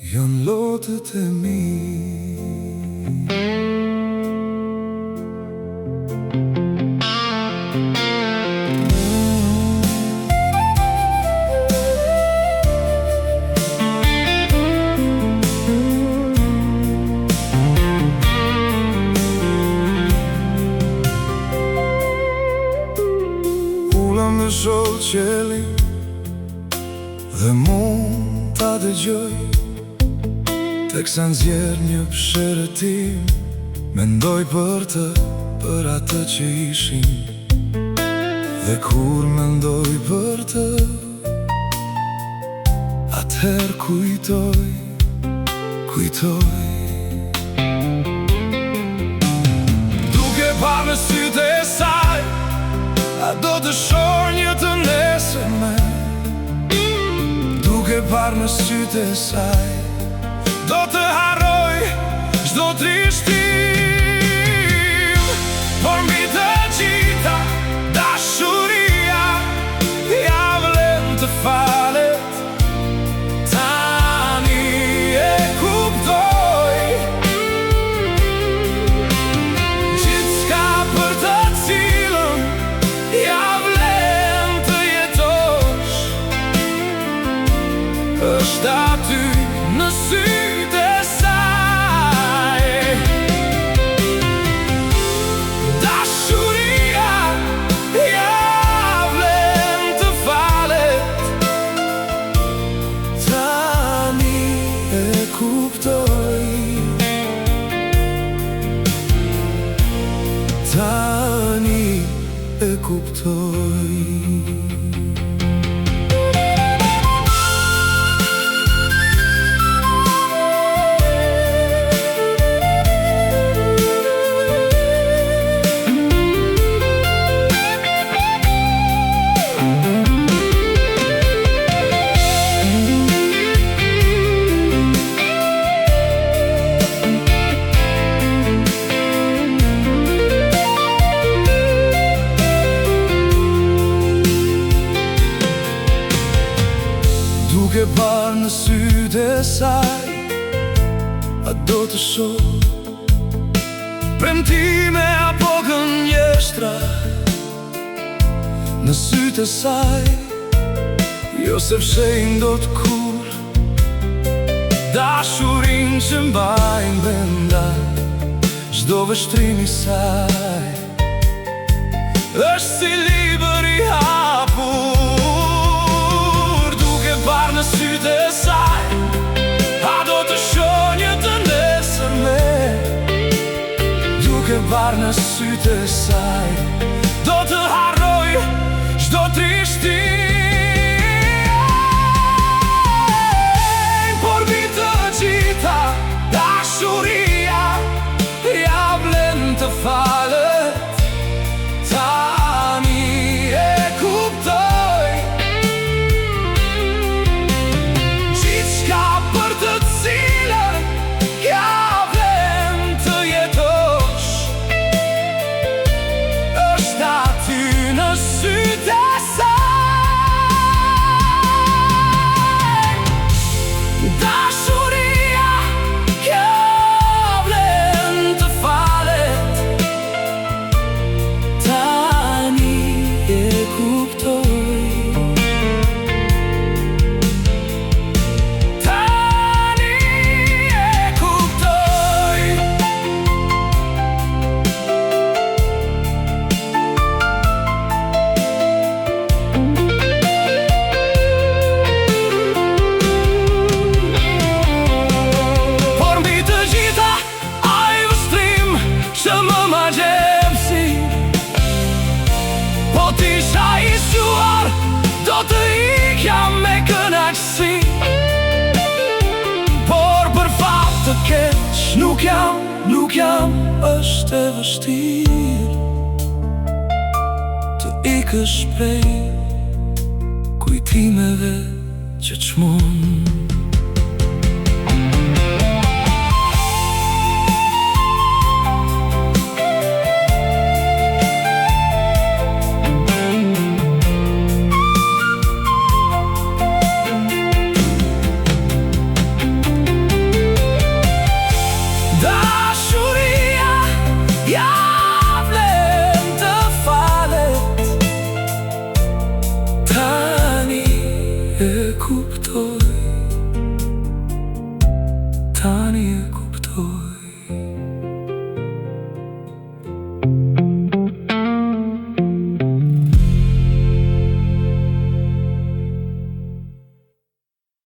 janë lotët e mi. Ulëm në shoh qeli dhe mund ta dëgjoj, teksa nxjerr një pëshërëtim, mendoj për të, për atë që ishim. Dhe kur mendoj për të, atëherë kujtoj duke parë në sytë e saj, a do të shoh një të nesërme. Duke parë në sytë e saj, do të harroj çdo trishtim. Por mbi të gjitha, dashuria ja vlen të falet. Tani e kuptoj gjithçka për të cilën ja vlen të jetosh, është aty në sytë e saj. Dashuria ja vlen të falet. Tani e kuptoj, tani e kuptoj. Duke parë në sytë e saj, a do të shoh premtime apo gënjeshtra në sytë e saj? Jo se fshehin dot kur dashurinë që mbajnë brenda çdo vështrim i saj. Është si libër i hapur, parë në sytë e saj, a do të shoh një të nesërme. Duke parë në sytë e saj, do të harroj çdo trishtim. Por mbi të gjitha, dashuria ja vlen të falet. Tani e kuptoj për të cilën ja vlen të jetosh, është aty në sytë e saj. Dashuria ja vlen të falet. Tani e kuptoj, do të ikja me kënaqësi. Por për fat të keq nuk jam, është e vështirë të ikësh prej kujtimeve që çmon.